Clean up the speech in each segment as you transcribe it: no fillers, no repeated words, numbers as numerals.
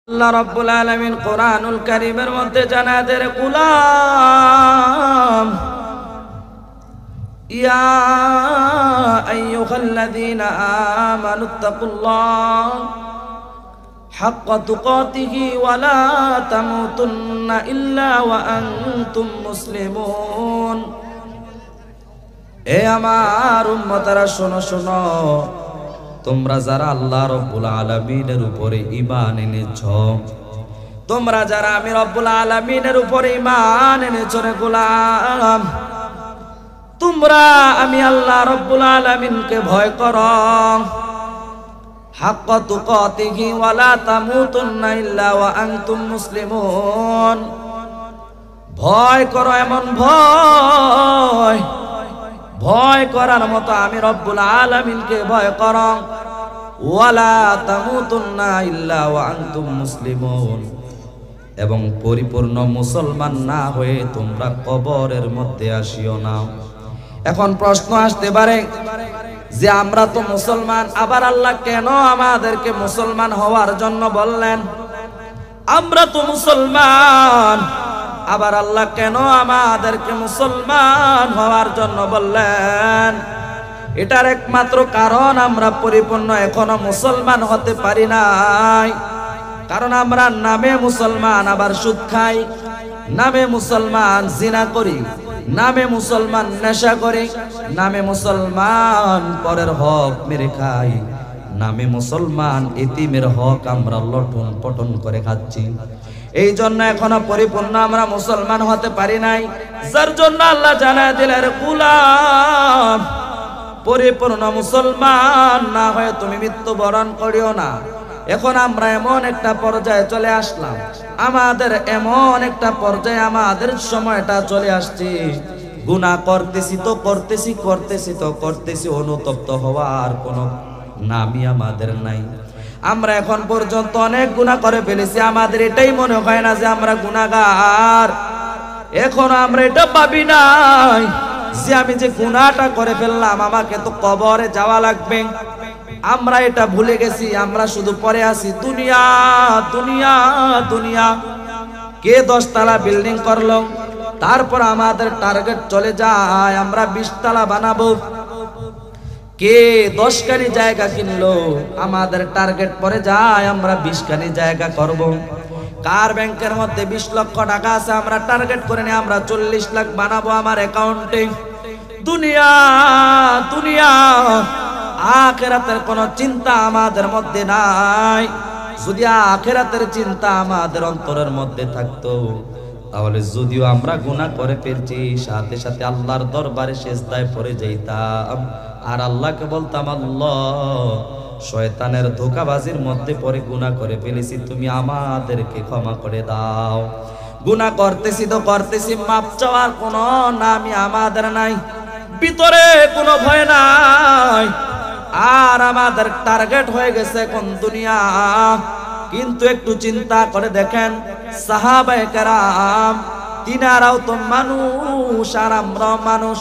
আল্লাহ রাব্বুল আলামিন কোরআনুল কারীমের মধ্যে জানাদের গোলাম ইয়া আইয়ুহাল্লাযীনা আমানুত্তাকুল্লাহ হাক্কা তুকাতিহি ওয়া লা তামুতুন্না ইল্লা ওয়া আনতুম মুসলিমুন। এ আমার উম্মতরা শোনো শোনো, তোমরা যারা আল্লাহ রব্বুল আলামিনের উপরে ঈমান এনেছো, তোমরা যারা আমি রব্বুল আলামিনের উপরে ঈমান এনেছো রে গোলাম, তোমরা আমি আল্লাহ রব্বুল আলামিনকে ভয় করো। হাক্কা তুকাতিহি ওয়া লা তামুতুন্না ইল্লা ওয়া আনতুম মুসলিমুন। ভয় করো, এমন ভয়, ভয় করার মতো আমি রব্বুল আলামিনকে ভয় করো। ওয়ালা তামুতুন্না ইল্লা ওয়া আনতুম মুসলিমুন। এবং পরিপূর্ণ মুসলমান না হয়ে তোমরা কবরের মধ্যে আসিও না। এখন প্রশ্ন আসতে পারে যে আমরা তো মুসলমান, আবার আল্লাহ কেন আমাদেরকে মুসলমান হওয়ার জন্য বললেন? আমরা তো মুসলমান, আবার আল্লাহ কেন আমাদেরকে মুসলমান হওয়ার জন্য বললেন? এটার একমাত্র কারণ আমরা পরিপূর্ণ এখনো মুসলমান হতে পারি নাই। কারণ আমরা নামে মুসলমান আবার সুদ খাই, নামে মুসলমান জিনা করি, নামে মুসলমান নেশা করি, নামে মুসলমান পরের হক মেরে খাই, নামে মুসলমান এতিমের হক আমরা লটন পটন করে খাচ্ছি। এই জন্য এখনো পরিপূর্ণ আমরা মুসলমান হতে পারি নাই। যার জন্য আল্লাহ জানায় দিলেন গোলাম, পরিপূর্ণ মুসলমান না হয়ে তুমি মৃত্যুবরণ করিও না। এখন আমরা এমন একটা পর্যায়ে চলে আসলাম, আমাদের এমন একটা পর্যায়ে আমাদের সময়টা চলে আসছে, গুনাহ করতেছি তো করতেছি, অনুতপ্ত হওয়ার কোনো নামই আমাদের নাই। আমরা এখন পর্যন্ত অনেক গুনাহ করে ফেলেছি, আমাদের এটাই মনে হয় না যে আমরা গুনাহগার। এখন আমরা এটা ভাবি নাই যে আমি যে গুনাহটা করে ফেললাম আমাকে তো কবরে যাওয়া লাগবে। আমরা এটা ভুলে গেছি, আমরা শুধু পড়ে আছি দুনিয়া দুনিয়া দুনিয়া। কে 10 তলা বিল্ডিং করলো, তারপর আমাদের টার্গেট চলে যায় আমরা 20 তলা বানাবো। কে 10 খানি জায়গা কিনলো, আমাদের টার্গেট পরে যায় আমরা 20 খানি জায়গা করব। কার ব্যাংকের মধ্যে 20 লক্ষ টাকা আছে, আমরা টার্গেট করে নিয়ে আমরা 40 লাখ বানাবো আমার অ্যাকাউন্টে। দুনিয়া দুনিয়া, আখিরাতের কোনো চিন্তা আমাদের মধ্যে নাই। যদি আখিরাতের চিন্তা আমাদের অন্তরের মধ্যে থাকতো, তাহলে যদিও আমরা গুনাহ করে ফেলছি, সাথে সাথে আল্লাহর দরবারে সিজদায় পড়ে যাইতাম আর আল্লাহকে বলতাম, আল্লাহ শয়তানের ধোঁকাবাজির মধ্যে পড়ে গুনাহ করে ফেলেছি, তুমি আমাদেরকে ক্ষমা করে দাও। গুনাহ করতেছি তো করতেছি, মাপ চাওয়ার কোনো নামই আমাদের নাই, ভিতরে কোনো ভয় নাই। আর আমাদের টার্গেট হয়ে গেছে কোন দুনিয়া। কিন্তু একটু চিন্তা করে দেখেন, সাহাবায়ে কেরাম তিনারাও তো মানুষ আর আমরাও মানুষ।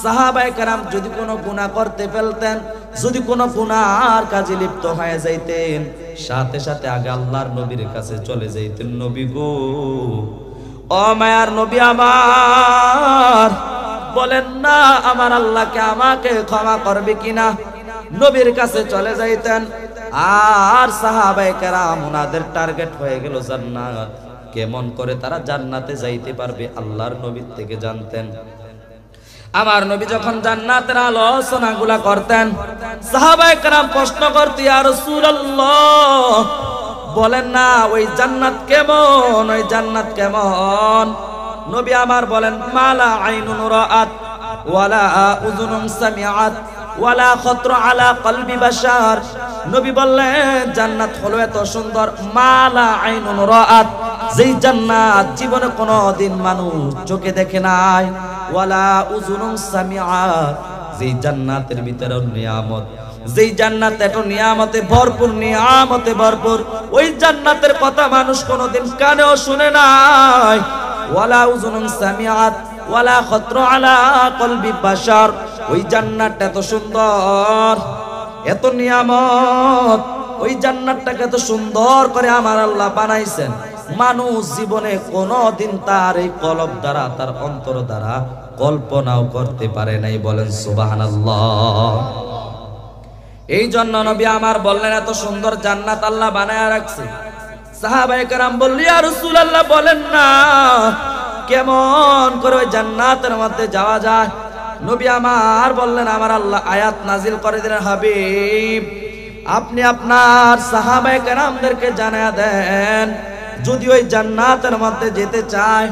সাহাবায়ে কেরাম যদি কোনো গুনাহ করতে ফেলতেন, যদি কোনো গুনাহর কাজে লিপ্ত হয়ে যাইতেন, সাথে সাথে আগে আল্লাহর নবীর কাছে চলে যাইতেন, নবী গো, ও মায়ার নবী আমার, বলেন না আমার আল্লাহকে আমাকে ক্ষমা করবে কিনা। নবীর কাছে চলে যাইতেন। আর সাহাবায়ে কেরাম ওনাদের টার্গেট হয়ে গেল জান্নাত। কেমন করে তারা জান্নাতে যাইতে পারবে আল্লাহর নবীর থেকে জানতেন। আমার নবী যখন জান্নাতের আলোচনাগুলা করতেন, সাহাবায়ে কেরাম প্রশ্ন করতে, ইয়া রাসূলুল্লাহ বলেন না ওই জান্নাত কেমন, ওই জান্নাত কেমন? নবী আমার বলেন, মালা আইনুন রাআত ওয়ালা উযুনুন সামিআত ওয়ালা খাতরা আলা কলবি বাশার। নবী বললেন জান্নাত হলো এত সুন্দর, মালা আইনুন রাআত, যেই জান্নাত জীবনে কোনোদিন মানুষ চোখে দেখে নাই, ওয়ালা উযুনুন সামিআত, যেই জান্নাতের ভিতরে নিয়ামত, যেই জান্নাত এত নিয়ামতে ভরপুর, নিয়ামতে ভরপুর, ওই জান্নাতের কথা মানুষ কোনোদিন কানেও শুনে নাই। ওয়ালা উযুনুন সামিআত ওয়ালা খাতরা আলা কলবি বাশার, ওই জান্নাতটা এত সুন্দর, এত নিয়ামত, ওই জান্নাতটাকে এত সুন্দর করে আমার আল্লাহ বানাইছেন, মানুষ জীবনে কোনদিন তার এই কলব দ্বারা, তার অন্তর দ্বারা কল্পনাও করতে পারে নাই। বলেন সুবহানাল্লাহ। এই জন্য নবী আমার বললেন এত সুন্দর জান্নাত আল্লাহ বানায়া রাখছে। সাহাবায়ে কেরাম বলল, ইয়া রাসূলুল্লাহ বলেন না কেমন করে ওই জান্নাতের মধ্যে যাওয়া যায়? নবী আমার বললেন, আমার আল্লাহ আয়াত নাজিল করে দিলেন, হাবিব আপনি আপনার সাহাবায়ে কেরামদেরকে জানায়া দেন, যদি ওই জান্নাতের মধ্যে যেতে চায়,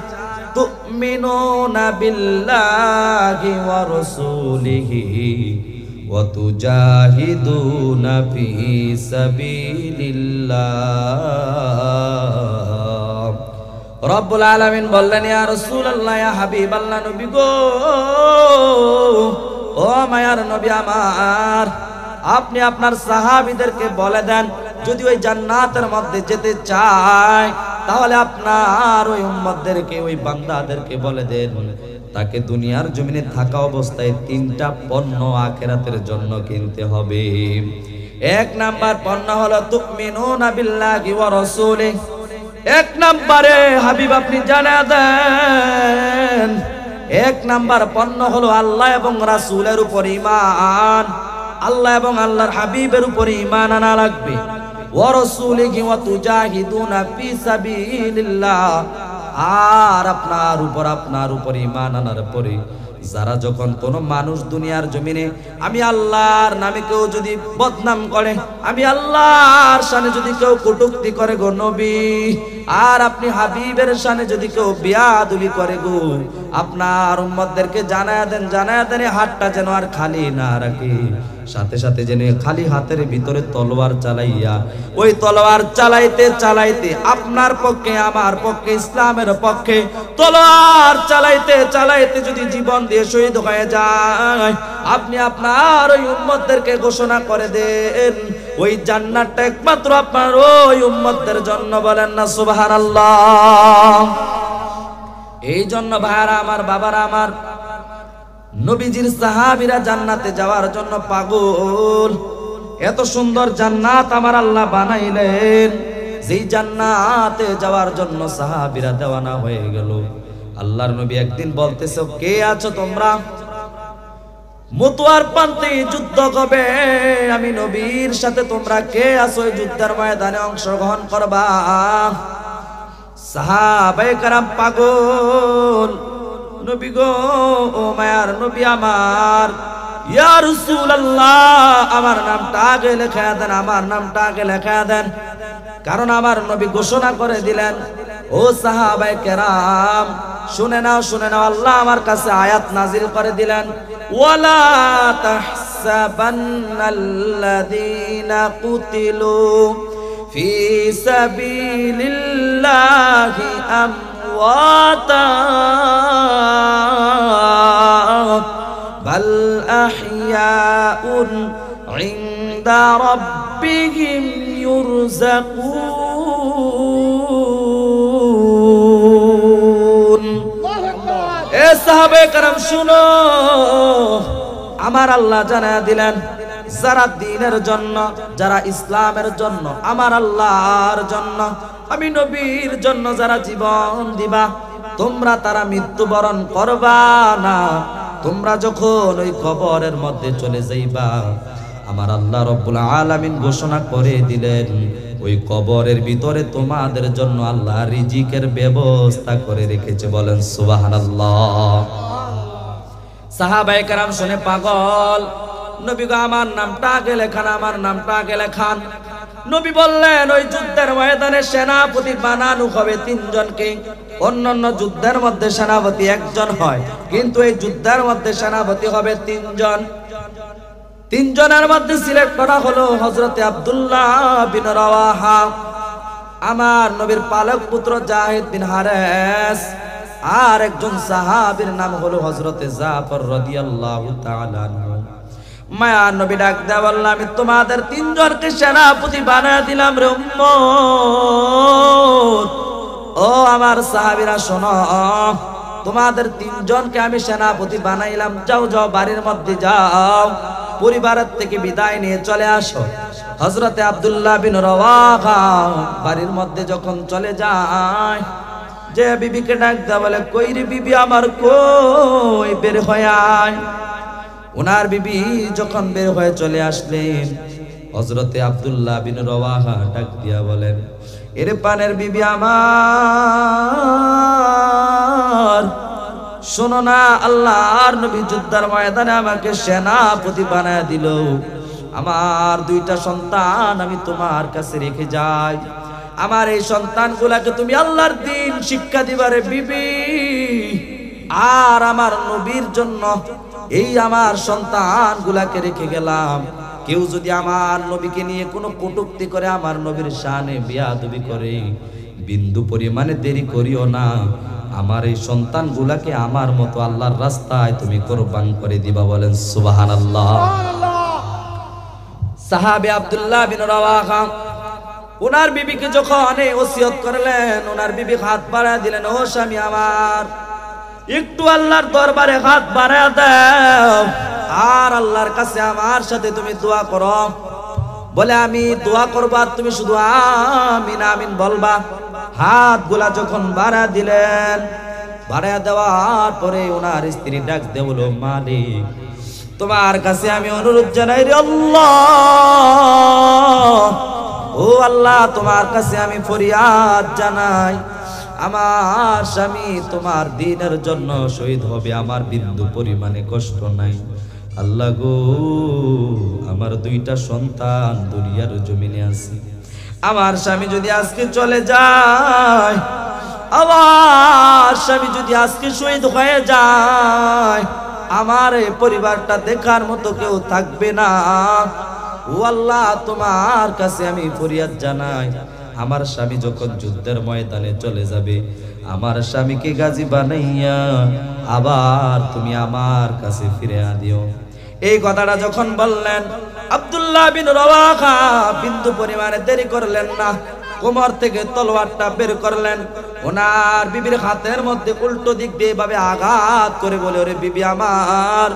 তুমিনুনা বিল্লাহি ওয়া রাসূলিহি ওয়া তুজাহিদুনা ফি সাবিলিল্লাহ। রব্বুল আলামিন বললেন, ইয়া রাসূলুল্লাহ, ইয়া হাবিবাল্লাহ, নবী গো, ও মায়ার নবী আমার, আপনি আপনার সাহাবীদেরকে বলে দেন, যদি ওই জান্নাতের মধ্যে যেতে চায়, তাহলে আপনার ওই উম্মতদেরকে, ওই বান্দাদেরকে বলে দেন, তাকে দুনিয়ার জমিনে থাকা অবস্থায় 3টা পণ্য আখিরাতের জন্য কিনতে হবে। 1 নাম্বার পণ্য হলো তুমিনুনা বিল্লাহি ওয়া রাসূলিহি। 1 নম্বরে হাবিব আপনি জানা দেন, 1 নাম্বার পণ্য হলো আল্লাহ এবং রাসূলের উপর ঈমান, আল্লাহ এবং আল্লাহর হাবিবের উপর ঈমান আনা লাগবে। ওয়া রাসূলিহি ওয়া তুজাহিদুনা ফি সাবিলিল্লাহ। আর আপনার উপর ঈমান আনার পরে যারা যখন কোন মানুষ দুনিয়ার জমিনে আমি আল্লাহর নামে কেউ যদি বদনাম করে, আমি আল্লাহর শানে যদি কেউ কটূক্তি করে গো নবী, আর আপনি হাবিবের শানে যদি কেউ বিয়াদবি করে গো, আপনার উম্মতদেরকে জানায়া দেন, হাতটা যেন আর খালি না রাখে, সাথে সাথে যেন খালি হাতের ভিতরে তলোয়ার চালাইয়া, ওই তলোয়ার চালাইতে চালাইতে আপনার পক্ষে, আমার পক্ষে, ইসলামের পক্ষে তলোয়ার চালাইতে চালাইতে যদি জীবন দিয়ে শহীদ হয়ে যায়, আপনি আপনার ওই উম্মতদেরকে ঘোষণা করে দেন, ওই জান্নাতটা একমাত্র আপনার ওই উম্মতদের জন্য। বলেন না সুবহানাল্লাহ। এই জন্য ভাইরা আমার, বাবারা আমার, নবীজির সাহাবীরা জান্নাতে যাওয়ার জন্য পাগল। এত সুন্দর জান্নাত আমার আল্লাহ বানাইলেন, যেই জান্নাতে যাওয়ার জন্য সাহাবীরা দেওয়ানা হয়ে গেল। আল্লাহর নবী একদিন বলতেছে, কে আছো তোমরা? মতুয়ার প্রান্তে যুদ্ধ হবে, আমি নবীর সাথে তোমরা কে আছো এই যুদ্ধের ময়দানে অংশগ্রহণ করবা? সাহাবায়ে কেরাম পাগল, নবী গো, ও মায়ার নবী আমার, ইয়া রাসূলুল্লাহ, আমার নামটা আগে লেখা দেন, আমার নামটা আগে লেখা দেন। কারণ আমার নবী ঘোষণা করে দিলেন, ও সাহাবায়ে কেরাম শুনে নাও, শুনে নাও, আল্লাহ আমার কাছে আয়াত নাজিল করে দিলেন, ওয়ালা তাহসাবান্নাল্লাযীনা কুতিলু ফি সাবিলিল্লাহি আমওয়াতা বাল আহইয়াউন ইনদা রাব্বিহিম ইউরযাকুন। এ সাহাবায়ে কেরাম শুনো, আমার আল্লাহ জানায়া দিলেন, যারা দ্বীনের জন্য, যারা ইসলামের জন্য, আমার আল্লাহর জন্য, আমি নবীর জন্য যারা জীবন দিবা, তোমরা তারা মৃত্যুবরণ করবা না। তোমরা যখন ওই কবরের মধ্যে চলে যাইবা, আমার আল্লাহ রব্বুল আলামিন ঘোষণা করে দিলেন, ওই কবরের ভিতরে তোমাদের জন্য আল্লাহ রিজিকের ব্যবস্থা করে রেখেছে। বলেন সুবহানাল্লাহ। সাহাবায়ে কেরাম শুনে পাগল, নবী গো, আমার নামটা আগে লেখান, আমার নামটা আগে লেখান। নবী বললেন, ওই যুদ্ধের ময়দানে সেনাপতি বানানো হবে 3 জনকে। অন্যান্য যুদ্ধের মধ্যে সেনাপতি 1 জন হয়, কিন্তু এই যুদ্ধের মধ্যে সেনাপতি হবে 3 জন। 3 জনের মধ্যে সিলেক্ট করা হলো হযরতে আব্দুল্লাহ বিন রাওয়াহা, আমার নবীর পালক পুত্র জাহিদ বিন হারেস, আর একজন সাহাবীর নাম হলো হযরতে জাফর রাদিয়াল্লাহু তাআলা আনহু। মায়া নবী ডাক দেয়া বলল, আমি তোমাদের 3 জনকে সেনাপতি বানায় দিলাম রে উম্মত। ও আমার সাহাবীরা শোনো, তোমাদের 3 জনকে আমি সেনাপতি বানাইলাম, যাও যাও বাড়ির মধ্যে যাও, পরিবারের থেকে বিদায় নিয়ে চলে আসো। হযরতে আব্দুল্লাহ বিন রাওয়াহা বাড়ির মধ্যে যখন চলে যায়, যে বিবিকে ডাক দেয়া বলে, কই রে বিবি আমার, কই, বের হয়ে আয়। ওনার বিবি যখন বের হয়ে চলে আসলেন, হযরতে আব্দুল্লাহ বিন রাওয়াহা ডাক দিয়া বলেন, এরে পানের বিবি আমার, শোনো না, আল্লাহর নবী যুদ্ধের ময়দানে আমাকে সেনাপতি বানায় দিল। আমার দুইটা সন্তান আমি তোমার কাছে রেখে যাই। আমার এই সন্তানগুলাকে তুমি আল্লাহর দ্বীন শিক্ষা দিবারে বিবি। আর আমার নবীর জন্য এই আমার সন্তানগুলাকে রেখে গেলাম। কেউ যদি আমার নবীকে নিয়ে কোনো কটূক্তি করে, আমার নবীর শানে বেয়াদবি করে, বিন্দু পরিমাণে দেরি করিও না। আমার এই সন্তানগুলাকে আমার মতো আল্লাহর রাস্তায় তুমি কুরবান করে দিবা। বলেন সুবহানাল্লাহ। সাহাবী আব্দুল্লাহ বিন রাওয়াহা ওনার বিবিকে যখন এই ওসিয়ত করলেন, ওনার বিবি হাত বাড়ায় দিলেন, ও স্বামী আমার, একটু আল্লাহর দরবারে হাত বাড়ায় দাও, আর আল্লাহর কাছে আমার সাথে তুমি দোয়া করো। বলে, আমি দোয়া করবো আর তুমি শুধু আমিন আমিন বলবা। হাতগুলা যখন বাড়া দিলেন, বাড়া দেওয়ার পরে ওনার স্ত্রী ডাক দিয়ে বলল, মালিক, তোমার কাছে আমি অনুরোধ জানাই রে আল্লাহ, ও আল্লাহ, তোমার কাছে আমি ফরিয়াদ জানাই, আমার স্বামী তোমার দ্বীনের জন্য শহীদ হবে, আমার বিন্দু পরিমাণে কষ্ট নাই। আল্লাহ গো, আমার দুইটা সন্তান দুনিয়ার জমিনে আছে, আমার স্বামী যদি আজকে চলে যায়, আমার স্বামী যদি আজকে শহীদ হয়ে যায়, আমার এই পরিবারটা দেখার মতো কেউ থাকবে না। ও আল্লাহ, তোমার কাছে আমি ফরিয়াদ জানাই, আমার স্বামী যখন যুদ্ধের ময়দানে চলে যাবে, আমার স্বামীকে গাজী বানাইয়া আবার তুমি আমার কাছে ফিরে আনিও। এই কথাটা যখন বললেন, আব্দুল্লাহ বিন রাওয়াহা বিন্দু পরিমাণে দেরি করলেন না, কোমর থেকে তলোয়ারটা বের করলেন, ওনার বিবির হাতের মধ্যে উল্টো দিক দিয়ে এভাবে আঘাত করে বলে, ওরে বিবি আমার,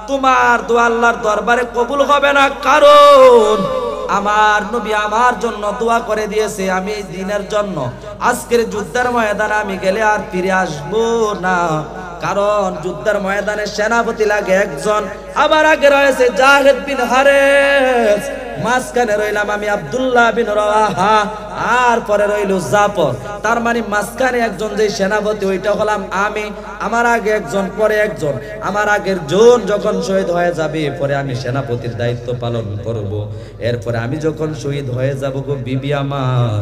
তোমার দোয়া আল্লাহর দরবারে কবুল হবে না, কারণ আমার নবী আমার জন্য দোয়া করে দিয়েছে, আমি এই দিনের জন্য আজকের যুদ্ধের ময়দানে আমি গেলে আর ফিরে আসবো না, কারণ যুদ্ধের ময়দানে সেনাপতি লাগে একজন, আমার আগে রয়েছে জাহিদ বিন হারেস, মাঝখানে রইলাম আমি আব্দুল্লাহ বিন রাওয়াহা, আর পরে রইল জাফর। তার মানে মাঝখানে একজন যে সেনাপতি, ওইটা হলাম আমি, আমার আগে একজন, পরে একজন, আমার আগের জন যখন শহীদ হয়ে যাবে, পরে আমি সেনাপতির দায়িত্ব পালন করব। এরপরে আমি যখন শহীদ হয়ে যাব গো বিবি আমার,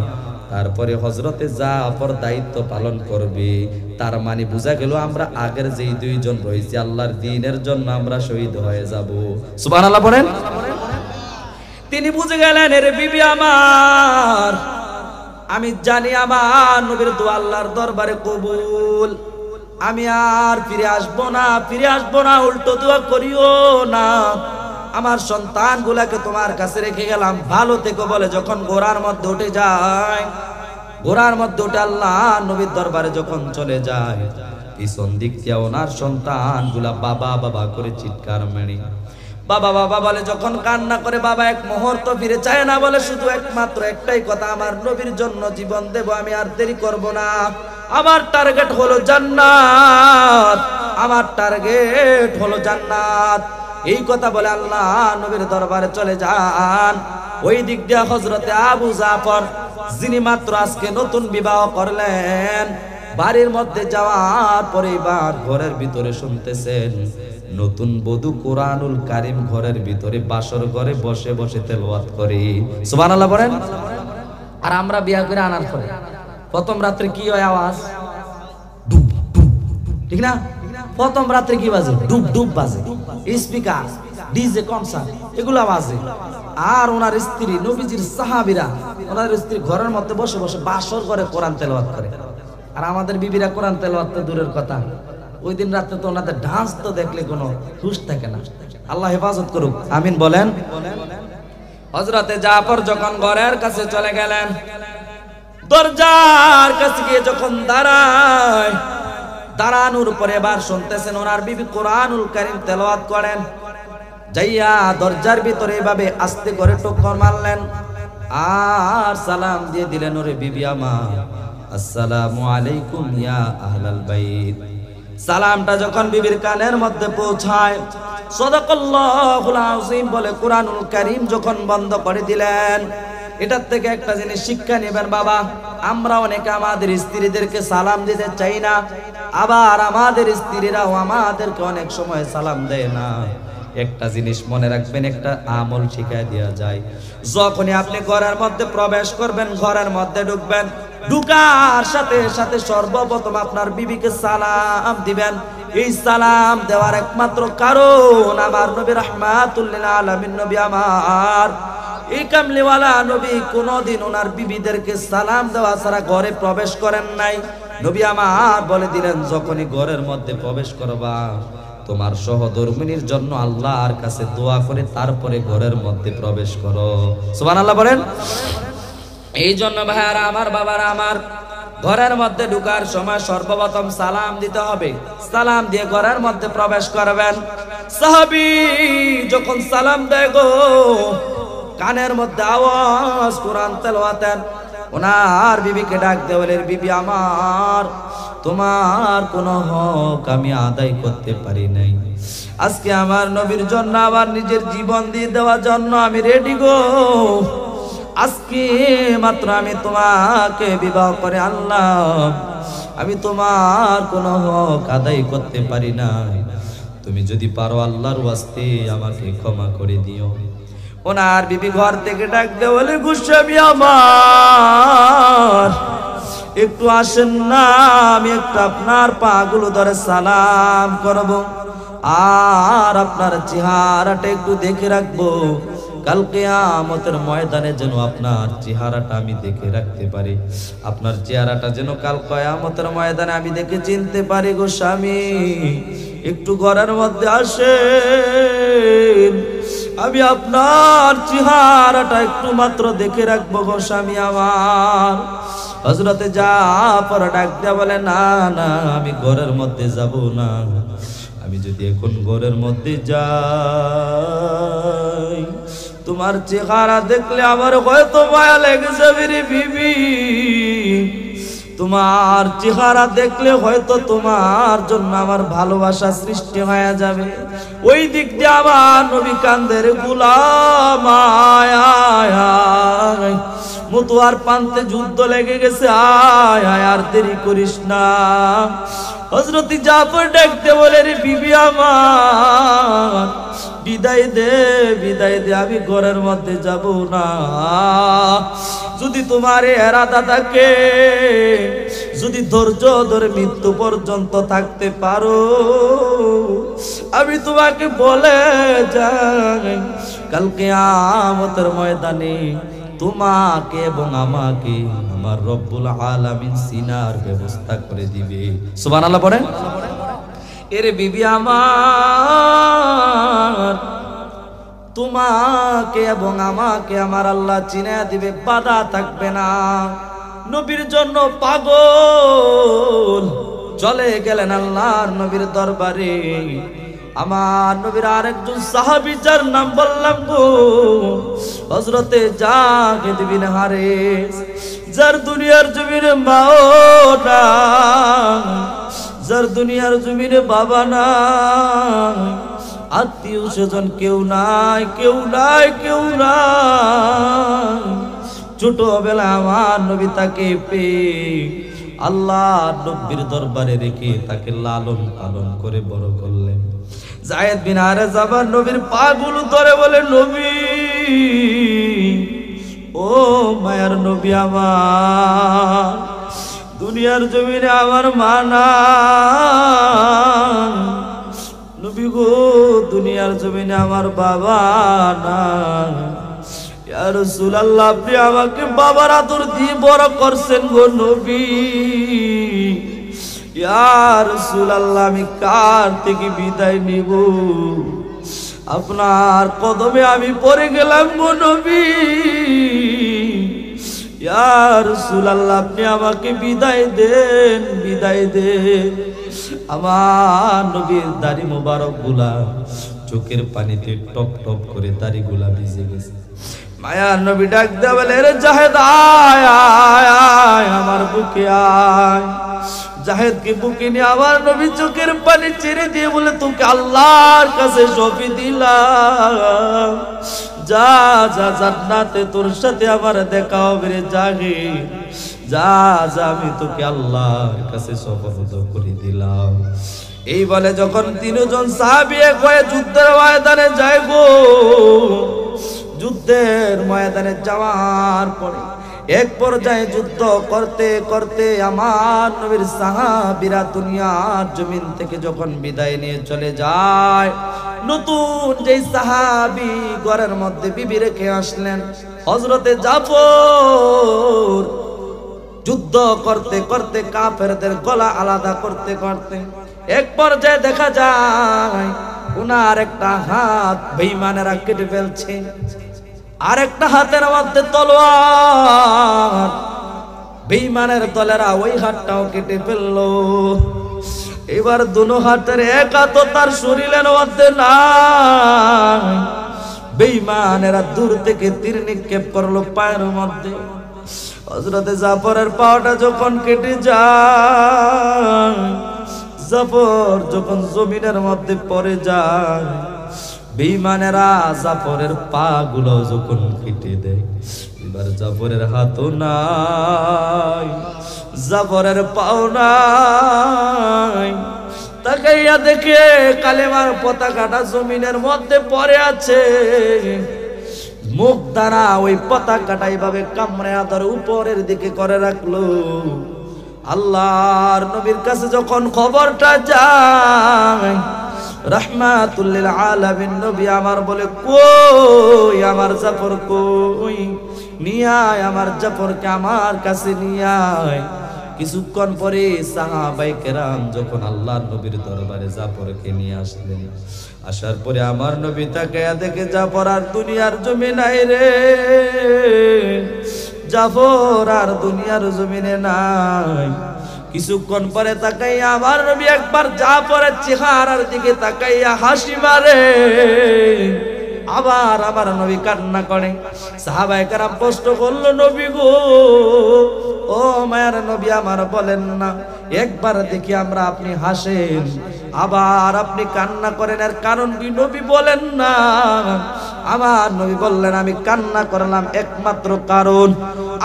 তারপরে হযরতে জাফর দায়িত্ব পালন করবে। তার মানে বোঝা গেল আমরা আগের যেই দুইজন রয়েছে আল্লাহর দ্বীনের জন্য আমরা শহীদ হয়ে যাব। সুবহানাল্লাহ বলেন। তিনি বুঝে গেলেন, এর বিবি আমার, আমি জানি আমার নবীর দোয়া আল্লাহর দরবারে কবুল, আমি আর ফিরে আসবো না, ফিরে আসবো না, উল্টো দোয়া করিও না, আমার সন্তানগুলাকে তোমার কাছে রেখে গেলাম, ভালো থেকো বলে যখন ঘোড়ার মধ্যে উঠে যায়, ঘোড়ার মধ্যে উঠে আল্লাহ নবীর দরবারে যখন চলে যায়, পিছন দিক দিয়ে ওনার সন্তানগুলা বাবা বাবা করে চিৎকার মেরে বাবা বাবা বলে, যখন কান্না করে, বাবা এক মুহূর্ত ফিরে চায় না, বলে শুধু একমাত্র একটাই কথা, আমার নবীর জন্য জীবন দেব, আমি আর দেরি করব না, আমার টার্গেট হলো জান্নাত, আমার টার্গেট হলো জান্নাত। এই কথা বলে আল্লাহ নবীর দরবারে চলে যান। ওই দিক দিয়ে হযরতে আবু জাফর, যিনি মাত্র আজকে নতুন বিবাহ করলেন, বাড়ির মধ্যে যাওয়ার পরে এবার ঘরের ভিতরে শুনতেছেন নতুন বধূ কোরআনুল কারীম ঘরের ভিতরে বাসর ঘরে বসে বসে তেলাওয়াত করে। সুবহানাল্লাহ বলেন। আর আমরা বিয়া করে আনার পরে প্রথম রাত্রে কি হয় আওয়াজ? ডুব ডুব, ঠিক না? প্রথম রাত্রে কি বাজে? ডুব ডুব বাজে, স্পিকার, ডিজে, কনসার্ট, এগুলো বাজে। আর ওনার স্ত্রী, নবীজির সাহাবীরা, ওনার স্ত্রী ঘরের মধ্যে বসে বসে বাসর ঘরে কোরআন তেলাওয়াত করে। আর আমাদের বিবিরা কোরআন তেলাওয়াত তো দূরের কথা, ওই দিন রাতে তো ওনাদের ডান্স তো দেখলে কোনো হুঁশ থাকে না। আল্লাহ হেফাজত করুক, আমিন বলেন। হযরতে জাফর যখন ঘরের কাছে চলে গেলেন, দরজার কাছে গিয়ে যখন দাঁড়ায়, দাঁড়ানোর পরে এবার শুনতেছেন ওনার বিবি কোরআনুল কারীম তেলাওয়াত করেন। যাইয়া দরজার ভিতরে এভাবে আস্তে করে ঠোক্কর মারলেন আর সালাম দিয়ে দিলেন, ওরে বিবি আমার, আসসালামু আলাইকুম ইয়া আহলাল বাইত। সালামটা যখন বিবির কানের মধ্যে পৌঁছায়, সাদাকাল্লাহুল আযীম বলে কুরআনুল কারীম যখন বন্ধ করে দিলেন, এটার থেকে একটা জিনিস শিক্ষা নেবেন বাবা। আমরা অনেকে আমাদের স্ত্রীদেরকে সালাম দিতে চাই না, আবার আমাদের স্ত্রীরাও আমাদেরকে অনেক সময় সালাম দেয় না। একটা জিনিস মনে রাখবেন, একটা আমল শিখায় দেওয়া যায়। যখনই আপনি ঘরের মধ্যে প্রবেশ করবেন, ঘরের মধ্যে ঢুকবেন, ঢুকার সাথে সাথে সর্বপ্রথম আপনার বিবিকে সালাম দিবেন। এই সালাম দেওয়ার একমাত্র কারণ আমার নবী রাহমাতুল লিল আলামিন নবী আমার এই কামলিওয়ালা নবী কোনদিন ওনার বিবিদেরকে সালাম দেওয়া ছাড়া ঘরে প্রবেশ করেন নাই। নবী আমার বলে দিলেন, যখনই ঘরের মধ্যে প্রবেশ করবা, তোমার সহধর্মিনীর জন্য আল্লাহর কাছে দোয়া করে তারপরে ঘরের মধ্যে প্রবেশ করো। সুবহানাল্লাহ বলেন। এই জন্য ভাইয়ারা আমার, বাবারা আমার, ঘরের মধ্যে ঢুকার সময় সর্বপ্রথম সালাম দিতে হবে। সালাম দিয়ে ঘরের মধ্যে প্রবেশ করবেন। সাহাবী যখন সালাম দেয় গো, কানের মধ্যে আওয়াজ কোরআন তেলাওয়াতের, ওনার বিবিকে ডাক দিয়ে বলে, বিবি আমার, তোমার কোনো হক আমি আদায় করতে পারি নাই। আজকে আমার নবীর জন্য আবার নিজের জীবন দিয়ে দেওয়ার জন্য আমি রেডি গো। আজকে মাত্র আমি তোমাকে বিবাহ করে আনলাম, আমি তোমার কোনো হক আদায় করতে পারি না। তুমি যদি পারো আল্লাহর ওয়াস্তে আমাকে ক্ষমা করে দিও। ওনার বিবি ঘর থেকে ডাক দিয়ে বলে, গোস্বামী আমার, একটু আসেন না, আমি একটু আপনার পাগুলো ধরে সালাম করব, আর আপনার চেহারাটা একটু দেখে রাখবো। কাল কিয়ামতের ময়দানে যেন আপনার চেহারাটা আমি দেখে রাখতে পারি, আপনার চেহারাটা যেন কাল কিয়ামতের ময়দানে আমি দেখে চিনতে পারি। গো স্বামী, একটু ঘরের মধ্যে আসেন, আমি আপনার চেহারাটা একটু মাত্র দেখে রাখবো গো স্বামী আমার। হযরতে জাফর ডাক দিয়া বলে, না না, আমি ঘরের মধ্যে যাব না। আমি যদি এখন ঘরের মধ্যে যাই, তোমার চেহারা দেখলে আমার হয়তো মায়া লেগে যাবে রে বিবি। তোমার চেহারা দেখলে হয়তো তোমার জন্য আমার ভালোবাসা সৃষ্টি হয়ে যাবে। ওই দিক দিয়ে আমার নবী কান্দের, গোলাম আয় আয় আয়, মতুয়ার প্রান্তে যুদ্ধ লেগে গেছে, আয় আয়, আর দেরি করিস না। হযরত জাফর ডাকতে বলে, রে বিবি আমার, বিদায় দে, বিদায় দে, আমি ঘরের মধ্যে যাব না। যদি তোমার এরাদা থাকে, যদি ধৈর্য ধরে মৃত্যু পর্যন্ত থাকতে পারো, আমি তোমাকে বলে যাই, কাল কিয়ামতের ময়দানে তোমাকে এবং আমাকে আমার রব্বুল আলামিন সিনার ব্যবস্থা করে দিবে। সুবহানাল্লাহ পড়েন। এর বিবি আমার, তোমাকে এবং আমাকে আমার আল্লাহ চিনে দিবে, বাধা থাকবে না। নবীর জন্য পাগল চলে গেলেন আল্লাহর নবীর দরবারে। আমার নবীর আরেকজন সাহাবী, যার নাম বললাম গো, হযরতে জাহিদ বিন হারেস, যার দুনিয়ার জমিনে মাও না, যার দুনিয়ার জমিনে বাবা নাই, আত্মীয় স্বজন কেউ নাই, কেউ নাই, কেউ নাই। ছোটবেলা আমার নবী তাকে পেয়ে আল্লাহ নবীর দরবারে রেখে তাকে লালন পালন করে বড় করলেন। যায়েদ বিন হারেস আবার নবীর পাগুলো ধরে বলে, নবী, ও মায়ার নবী আমার, দুনিয়ার জমিনে আমার মা নাই, নবী গো, দুনিয়ার জমিনে আমার বাবা নাই। ইয়া রাসূলুল্লাহ, আপনি আমাকে বাবার আদর দিয়ে বড় করছেন গো নবী। ইয়া রাসূলুল্লাহ, আমি কার থেকে বিদায় নিব? আপনার কদমে আমি পড়ে গেলাম গো নবী। ইয়া রাসূলুল্লাহ, আপনি আমাকে বিদায় দেন, বিদায় দেন। আমার নবীর দাড়ি মোবারক গুলা চোখের পানিতে টপ টপ করে দাড়িগুলা ভিজে গেছে। মায়ার নবী ডাক দেয়া বলে, রে জাহেদ আয় আয় আয় আমার বুকে আয়। জাহেদকে বুকে নিয়ে আমার নবী চোখের পানি ছেড়ে দিয়ে বলে, তোকে আল্লাহর কাছে সঁপে দিলাম, যা যা জান্নাতে তোর সাথে আমার দেখা হবে রে জাহেদ, যা যা আমি তোকে আল্লাহর কাছে সুপর্দ করে দিলাম। এই বলে যখন তিনজন সাহাবী এক হয়ে যুদ্ধের ময়দানে যায় গো, যুদ্ধের ময়দানে যাওয়ার পরে এক পর্যায়ে যুদ্ধ করতে করতে আমার নবীর সাহাবীরা দুনিয়ার জমিন থেকে যখন বিদায় নিয়ে চলে যায়, নতুন যেই সাহাবী ঘরের মধ্যে বিবি রেখে আসলেন হযরতে জাফর, যুদ্ধ করতে করতে কাফেরদের গলা আলাদা করতে করতে এক পর্যায়ে দেখা যায় উনার একটা হাত বেঈমানেরা কেটে ফেলছে, আর একটা হাতের মধ্যে তলোয়ার, বেঈমানের দলেরা ওই হাতটাও কেটে ফেললো। এবার দুনো হাতের এক হাত তার শরীরের মধ্যে নাই, বেঈমানেরা দূর থেকে তীর নিক্ষেপ করলো পায়ের মধ্যে। হযরতে জাফরের পাটা যখন কেটে যায়, জাফর যখন জমিনের মধ্যে পড়ে যায়, বেঈমানেরা জাফরের পা গুলো যখন কেটে দেয়, এবার জাফরের হাতও নাই, জাফরের পাও নাই। তাকাইয়া দেখে কালেমার পতাকাটা জমিনের মধ্যে পড়ে আছে, মুখ দ্বারা ওই পতাকাটা এইভাবে কামড়ে আদার উপরের দিকে করে রাখলো। আল্লাহর নবীর কাছে যখন খবরটা যায়, রাহমাতুল লিল আলামিন নবী আমার বলে, কই আমার জাফর কই, নিয়ে আয় আমার জাফরকে আমার কাছে নিয়ে আয়। কিছুক্ষণ পরে সাহাবায়ে কেরাম যখন আল্লাহর নবীর দরবারে জাফরকে নিয়ে আসলেন, আসার পরে আমার নবী তাকায়া দেখে জাফর আর দুনিয়ার জমি নাই রে, জাফর আর দুনিয়ার জমিনে নাই। কিছুক্ষণ পরে তাকাইয়া আমার নবী একবার জাফরের চেহারার দিকে তাকাইয়া হাসি মারে, আবার আমার নবী কান্না করে। সাহাবায়ে কেরাম প্রশ্ন করলো, নবী গো, ও মায়ের নবী আমার বলেন না, একবার দেখি আমরা আপনি হাসেন আবার আপনি কান্না করেন, এর কারণ কি নবী বলেন না। আমার নবী বললেন, আমি কান্না করলাম একমাত্র কারণ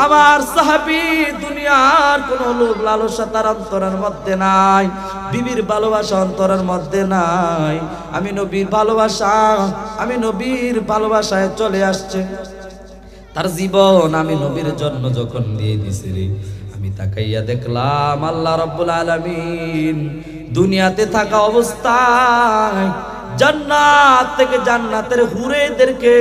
আমার সাহাবী দুনিয়ার কোন লোভ লালসা তার অন্তরের মধ্যে নাই, বিবির ভালোবাসা অন্তরের মধ্যে নাই, আমি নবীর ভালোবাসায় চলে আসছে, তার জীবন আমি নবীর জন্য যখন দিয়ে দিছি রে, আমি তাকাইয়া দেখলাম আল্লাহ রাব্বুল আলামিন দুনিয়াতে থাকা অবস্থায় জান্নাত থেকে জান্নাতের হুরেদেরকে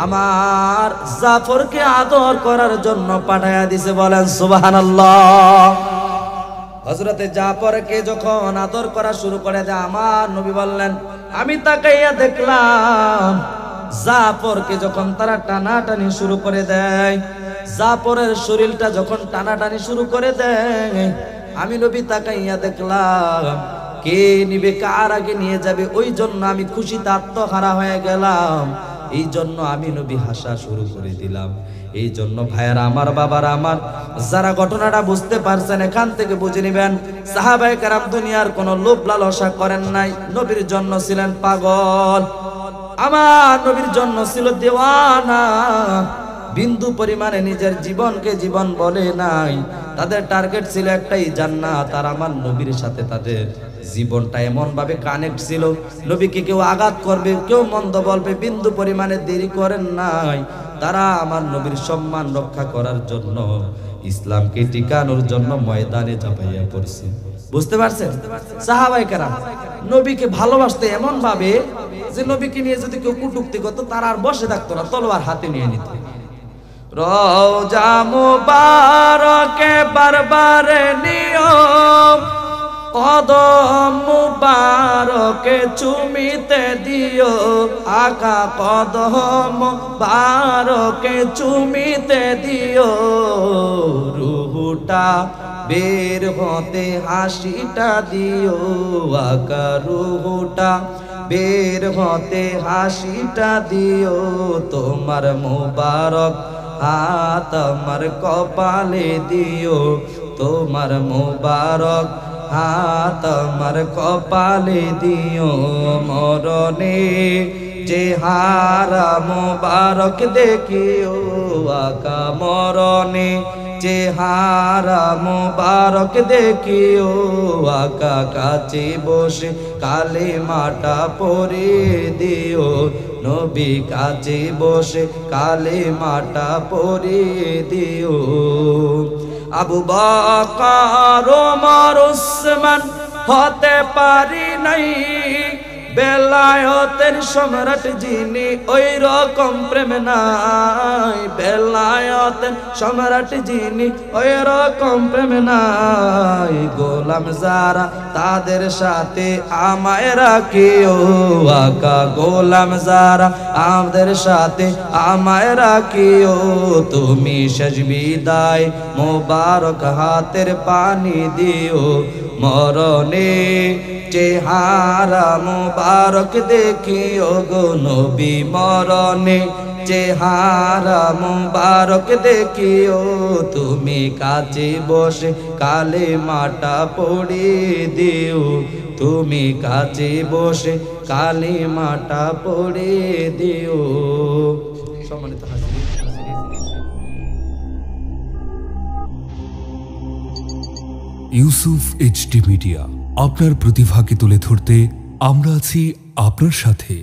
আমার জাফরকে আদর করার জন্য পাঠায়া দিছে। বলেন সুবহানাল্লাহ। হযরতে জাফরকে যখন আদর করা শুরু করে দেয়, আমার নবী বললেন, আমি তাকাইয়া দেখলাম জাফরকে যখন তারা টানাটানি শুরু করে দেয়, জাফরের শরীরটা যখন টানাটানি শুরু করে দেয়, আমি নবী তাকাইয়া দেখলাম কে নিবে, কার আগে নিয়ে যাবে, ওই জন্য আমি খুশিতে আত্মহারা হয়ে গেলাম। এই জন্য আমি নবী হাসা শুরু করে দিলাম। এই জন্য ভাইয়ারা আমার, বাবারা আমার, যারা ঘটনাটা বুঝতে পারছেন এখান থেকে বুঝে নেবেন, সাহাবায়ে কেরাম দুনিয়ার কোনো লোভ লালসা করেন নাই, নবীর জন্য ছিলেন পাগল, আমার নবীর জন্য ছিল দেওয়ানা, বিন্দু পরিমাণে নিজের জীবনকে জীবন বলে নাই। তাদের টার্গেট ছিল একটাই, জান্নাত। আর আমার নবীর সাথে তাদের জীবনটা এমন ভাবে কানেক্ট ছিল, নবীকে কেউ আঘাত করবে, কেউ মন্দ বলবে, বিন্দু পরিমাণে দেরি করেন নাই। তারা আমার নবীর সম্মান রক্ষা করার জন্য, ইসলামকে টিকানোর জন্য ময়দানে ঝাঁপাইয়া পড়ছে। বুঝতে পারছেন? সাহাবায়ে কেরাম নবীকে ভালোবাসতে এমন ভাবে যে নবীকে নিয়ে যদি কেউ কটূক্তি করতো, তারা আর বসে থাকতো না, তলোয়ার হাতে নিয়ে নিত। রওজা মুবারকে বারবারে নিয়ম, কদম মুবারকে চুমিতে দিও, আকা কদম মুবারকে চুমিতে দিও, রুহুটা বের হতে হাসিটা দিও, আকা রুহুটা বের হতে হাসিটা দিও, তোমার মোবারক হাত আমার কপালে দিও, তোমার মোবারক হাত আমার কপালে দিও। মরণে চেহারা মোবারক দেখিও আকা, মরণে চেহারা মোবারক দেখিও আকা, কাছে বসে কালেমাটা পড়ে দিও নবী, কাছে বসে কালেমাটা পড়ে দিও। আবু বকর ওমর উসমান হতে পারি নাই, বেলায়েতের সম্রাট যিনি ওই রকম প্রেম নাই, বেলায়েতের সম্রাট যিনি ওই রকম প্রেম নাই। গোলাম যারা তাদের সাথে আমায় রাখিও আকা, গোলাম যারা আমাদের সাথে আমায় রাখিও। তুমি শেষ বিদায় মোবারক হাতের পানি দিও, মরণে চেহারা মোবারক দেখিও গো নবী, মরণে চেহারা মোবারক দেখিও। তুমি কাছে বসে কালেমাটা পড়ে দিও, তুমি কাছে বসে কালেমাটা পড়ে দিও। সম্মানিত হাজির, ইউসুফ এইচডি মিডিয়া, আপনার প্রতিভাকে তুলে ধরতে আমরা আছি আপনার সাথে।